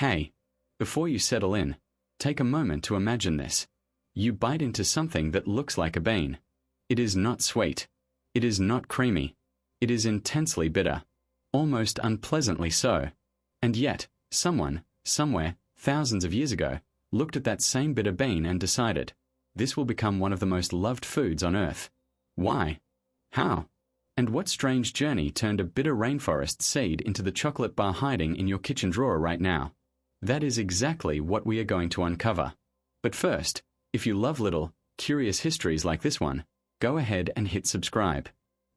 Hey, before you settle in, take a moment to imagine this. You bite into something that looks like a bean. It is not sweet. It is not creamy. It is intensely bitter, almost unpleasantly so. And yet, someone, somewhere, thousands of years ago, looked at that same bitter bean and decided, this will become one of the most loved foods on Earth. Why? How? And what strange journey turned a bitter rainforest seed into the chocolate bar hiding in your kitchen drawer right now? That is exactly what we are going to uncover. But first, if you love little, curious histories like this one, go ahead and hit subscribe.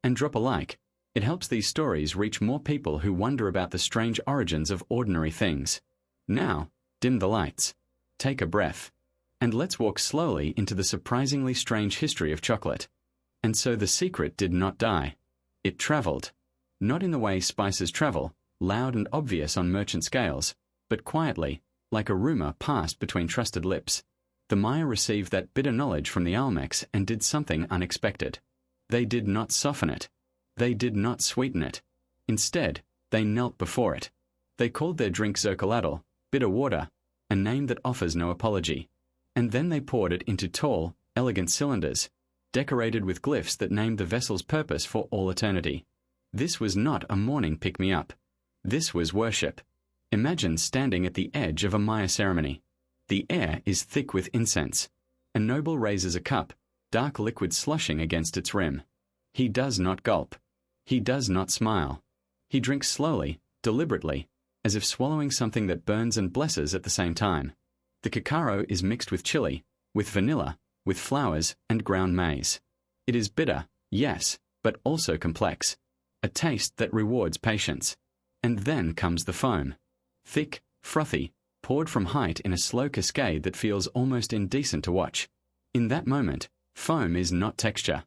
And drop a like. It helps these stories reach more people who wonder about the strange origins of ordinary things. Now, dim the lights, take a breath, and let's walk slowly into the surprisingly strange history of chocolate. And so the secret did not die. It traveled. Not in the way spices travel, loud and obvious on merchant scales, but quietly, like a rumor passed between trusted lips. The Maya received that bitter knowledge from the Olmecs and did something unexpected. They did not soften it. They did not sweeten it. Instead, they knelt before it. They called their drink xocolātl, bitter water, a name that offers no apology. And then they poured it into tall, elegant cylinders, decorated with glyphs that named the vessel's purpose for all eternity. This was not a morning pick-me-up. This was worship. Imagine standing at the edge of a Maya ceremony. The air is thick with incense. A noble raises a cup, dark liquid sloshing against its rim. He does not gulp. He does not smile. He drinks slowly, deliberately, as if swallowing something that burns and blesses at the same time. The cacao is mixed with chili, with vanilla, with flowers and ground maize. It is bitter, yes, but also complex. A taste that rewards patience. And then comes the foam. Thick, frothy, poured from height in a slow cascade that feels almost indecent to watch. In that moment, foam is not texture.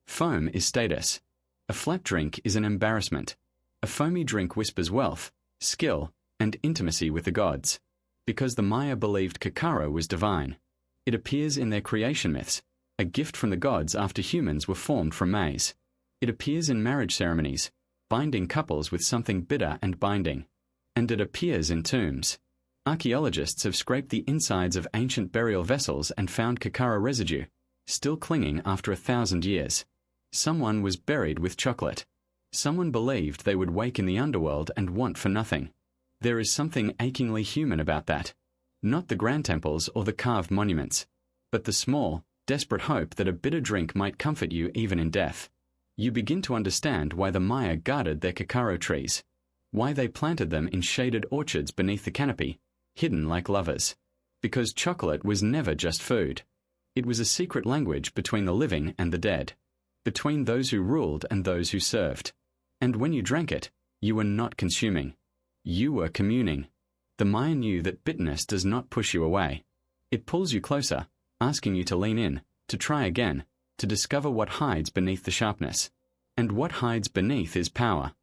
Foam is status. A flat drink is an embarrassment. A foamy drink whispers wealth, skill, and intimacy with the gods. Because the Maya believed cacao was divine. It appears in their creation myths, a gift from the gods after humans were formed from maize. It appears in marriage ceremonies, binding couples with something bitter and binding. And it appears in tombs. Archaeologists have scraped the insides of ancient burial vessels and found cacao residue, still clinging after 1,000 years. Someone was buried with chocolate. Someone believed they would wake in the underworld and want for nothing. There is something achingly human about that. Not the grand temples or the carved monuments, but the small, desperate hope that a bitter drink might comfort you even in death. You begin to understand why the Maya guarded their cacao trees, why they planted them in shaded orchards beneath the canopy, hidden like lovers. Because chocolate was never just food. It was a secret language between the living and the dead, between those who ruled and those who served. And when you drank it, you were not consuming. You were communing. The Maya knew that bitterness does not push you away. It pulls you closer, asking you to lean in, to try again, to discover what hides beneath the sharpness. And what hides beneath is power.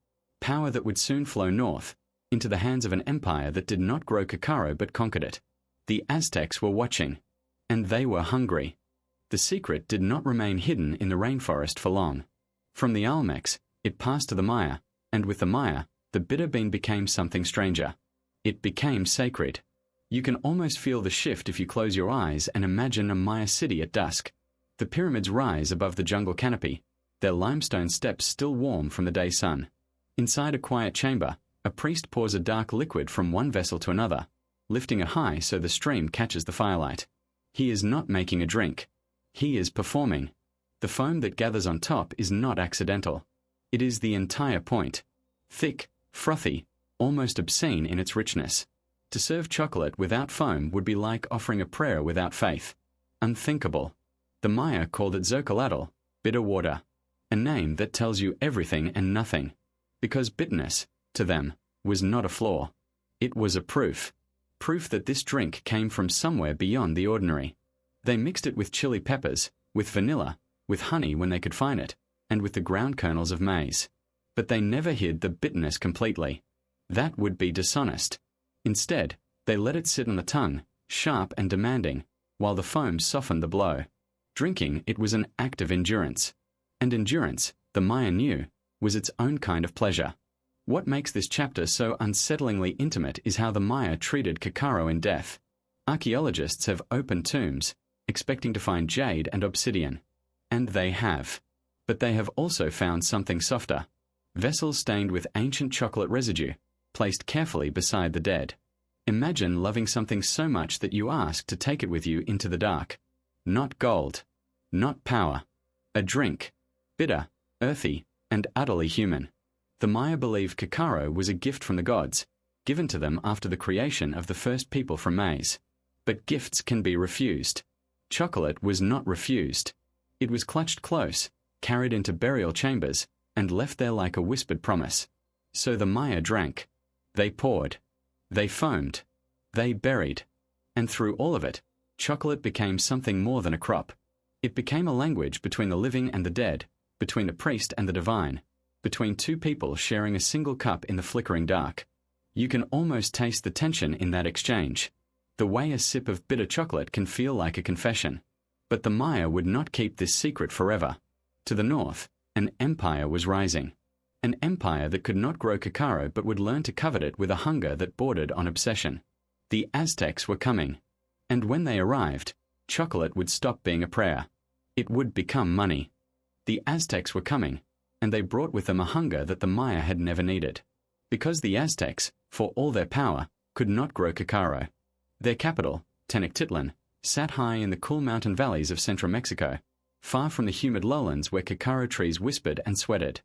Power that would soon flow north, into the hands of an empire that did not grow cacao but conquered it. The Aztecs were watching, and they were hungry. The secret did not remain hidden in the rainforest for long. From the Olmecs, it passed to the Maya, and with the Maya, the bitter bean became something stranger. It became sacred. You can almost feel the shift if you close your eyes and imagine a Maya city at dusk. The pyramids rise above the jungle canopy, their limestone steps still warm from the day sun. Inside a quiet chamber, a priest pours a dark liquid from one vessel to another, lifting it high so the stream catches the firelight. He is not making a drink. He is performing. The foam that gathers on top is not accidental. It is the entire point. Thick, frothy, almost obscene in its richness. To serve chocolate without foam would be like offering a prayer without faith. Unthinkable. The Maya called it xocolātl, bitter water, a name that tells you everything and nothing. Because bitterness, to them, was not a flaw. It was a proof. Proof that this drink came from somewhere beyond the ordinary. They mixed it with chili peppers, with vanilla, with honey when they could find it, and with the ground kernels of maize. But they never hid the bitterness completely. That would be dishonest. Instead, they let it sit on the tongue, sharp and demanding, while the foam softened the blow. Drinking it was an act of endurance. And endurance, the Maya knew, was its own kind of pleasure. What makes this chapter so unsettlingly intimate is how the Maya treated Cacao in death. Archaeologists have opened tombs, expecting to find jade and obsidian. And they have. But they have also found something softer. Vessels stained with ancient chocolate residue, placed carefully beside the dead. Imagine loving something so much that you ask to take it with you into the dark. Not gold. Not power. A drink. Bitter, earthy, and utterly human. The Maya believed cacao was a gift from the gods, given to them after the creation of the first people from maize. But gifts can be refused. Chocolate was not refused. It was clutched close, carried into burial chambers, and left there like a whispered promise. So the Maya drank. They poured. They foamed. They buried. And through all of it, chocolate became something more than a crop. It became a language between the living and the dead, between the priest and the divine, between two people sharing a single cup in the flickering dark. You can almost taste the tension in that exchange. The way a sip of bitter chocolate can feel like a confession. But the Maya would not keep this secret forever. To the north, an empire was rising. An empire that could not grow cacao but would learn to covet it with a hunger that bordered on obsession. The Aztecs were coming. And when they arrived, chocolate would stop being a prayer. It would become money. The Aztecs were coming, and they brought with them a hunger that the Maya had never needed. Because the Aztecs, for all their power, could not grow cacao. Their capital, Tenochtitlan, sat high in the cool mountain valleys of central Mexico, far from the humid lowlands where cacao trees whispered and sweated.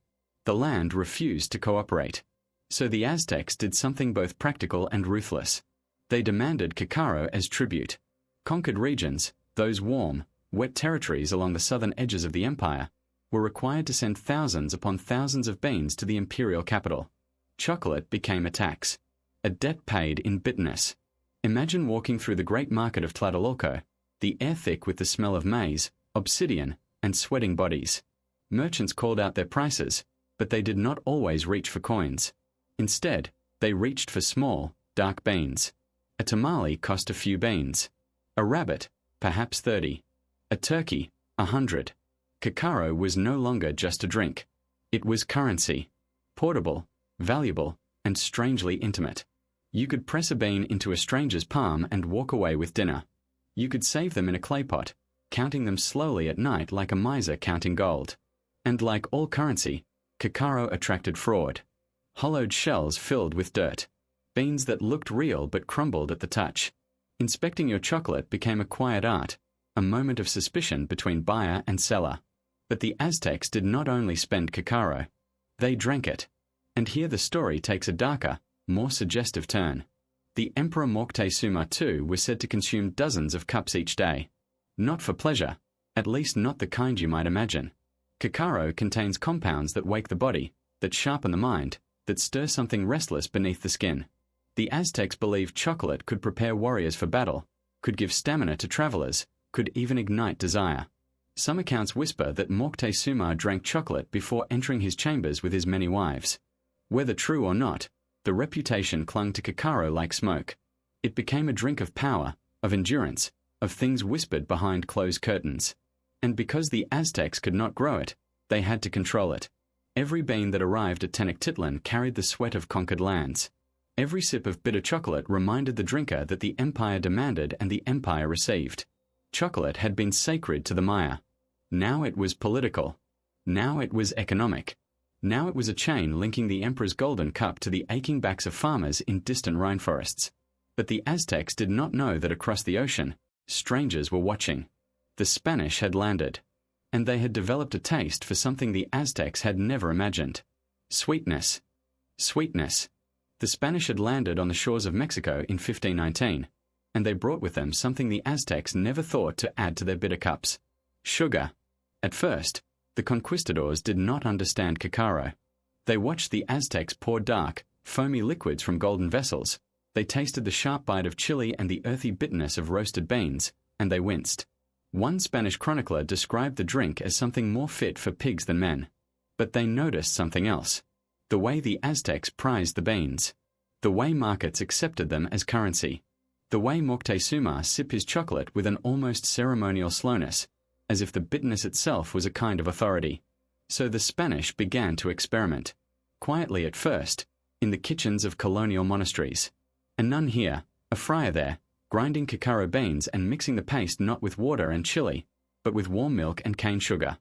The land refused to cooperate. So the Aztecs did something both practical and ruthless. They demanded cacao as tribute. Conquered regions, those warm, wet territories along the southern edges of the empire, were required to send thousands upon thousands of beans to the imperial capital. Chocolate became a tax, a debt paid in bitterness. Imagine walking through the great market of Tlatelolco, the air thick with the smell of maize, obsidian, and sweating bodies. Merchants called out their prices, but they did not always reach for coins. Instead, they reached for small, dark beans. A tamale cost a few beans. A rabbit, perhaps 30. A turkey, 100. Cacao was no longer just a drink. It was currency. Portable, valuable, and strangely intimate. You could press a bean into a stranger's palm and walk away with dinner. You could save them in a clay pot, counting them slowly at night like a miser counting gold. And like all currency, cacao attracted fraud. Hollowed shells filled with dirt. Beans that looked real but crumbled at the touch. Inspecting your chocolate became a quiet art, a moment of suspicion between buyer and seller. But the Aztecs did not only spend cacao. They drank it. And here the story takes a darker, more suggestive turn. The Emperor Moctezuma too was said to consume dozens of cups each day. Not for pleasure, at least not the kind you might imagine. Cacao contains compounds that wake the body, that sharpen the mind, that stir something restless beneath the skin. The Aztecs believed chocolate could prepare warriors for battle, could give stamina to travelers, could even ignite desire. Some accounts whisper that Moctezuma drank chocolate before entering his chambers with his many wives. Whether true or not, the reputation clung to cacao like smoke. It became a drink of power, of endurance, of things whispered behind closed curtains. And because the Aztecs could not grow it, they had to control it. Every bean that arrived at Tenochtitlan carried the sweat of conquered lands. Every sip of bitter chocolate reminded the drinker that the empire demanded and the empire received. Chocolate had been sacred to the Maya. Now it was political. Now it was economic. Now it was a chain linking the emperor's golden cup to the aching backs of farmers in distant rainforests. But the Aztecs did not know that across the ocean, strangers were watching. The Spanish had landed, and they had developed a taste for something the Aztecs had never imagined. Sweetness. Sweetness. The Spanish had landed on the shores of Mexico in 1519, and they brought with them something the Aztecs never thought to add to their bitter cups. Sugar. At first, the conquistadors did not understand cacao. They watched the Aztecs pour dark, foamy liquids from golden vessels. They tasted the sharp bite of chili and the earthy bitterness of roasted beans, and they winced. One Spanish chronicler described the drink as something more fit for pigs than men. But they noticed something else. The way the Aztecs prized the beans. The way markets accepted them as currency. The way Moctezuma sipped his chocolate with an almost ceremonial slowness, as if the bitterness itself was a kind of authority. So the Spanish began to experiment. quietly at first, in the kitchens of colonial monasteries. A nun here, a friar there, grinding cacao beans and mixing the paste not with water and chili, but with warm milk and cane sugar.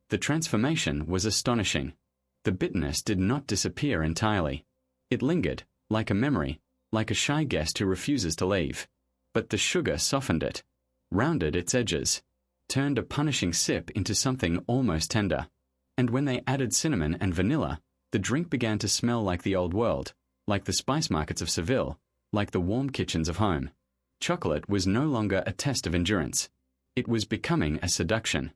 The transformation was astonishing. The bitterness did not disappear entirely. It lingered, like a memory, like a shy guest who refuses to leave. But the sugar softened it, rounded its edges, turned a punishing sip into something almost tender. And when they added cinnamon and vanilla, the drink began to smell like the old world, like the spice markets of Seville, like the warm kitchens of home. Chocolate was no longer a test of endurance. It was becoming a seduction.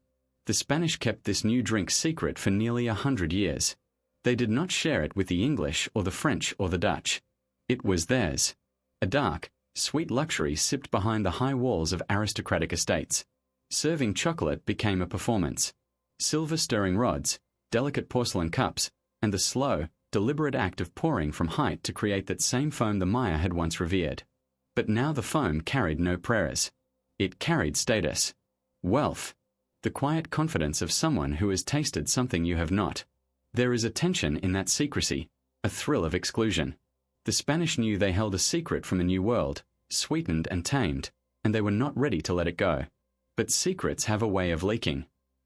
The Spanish kept this new drink secret for nearly 100 years. They did not share it with the English or the French or the Dutch. It was theirs. A dark, sweet luxury sipped behind the high walls of aristocratic estates. Serving chocolate became a performance. Silver stirring rods, delicate porcelain cups, and the slow, deliberate act of pouring from height to create that same foam the Maya had once revered. But now the foam carried no prayers. It carried status, wealth, the quiet confidence of someone who has tasted something you have not. There is a tension in that secrecy, a thrill of exclusion. The Spanish knew they held a secret from a new world, sweetened and tamed, and they were not ready to let it go. But secrets have a way of leaking.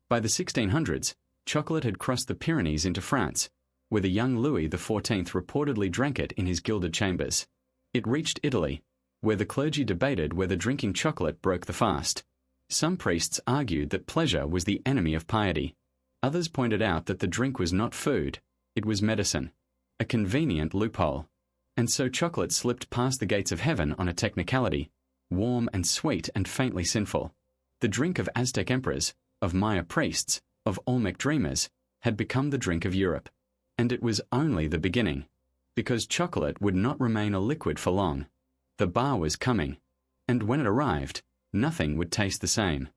By the 1600s, chocolate had crossed the Pyrenees into France, where the young Louis XIV reportedly drank it in his gilded chambers. It reached Italy, where the clergy debated whether drinking chocolate broke the fast. Some priests argued that pleasure was the enemy of piety. Others pointed out that the drink was not food, it was medicine, a convenient loophole. And so chocolate slipped past the gates of heaven on a technicality, warm and sweet and faintly sinful. The drink of Aztec emperors, of Maya priests, of Olmec dreamers, had become the drink of Europe. And it was only the beginning, because chocolate would not remain a liquid for long. The bar was coming, and when it arrived, nothing would taste the same.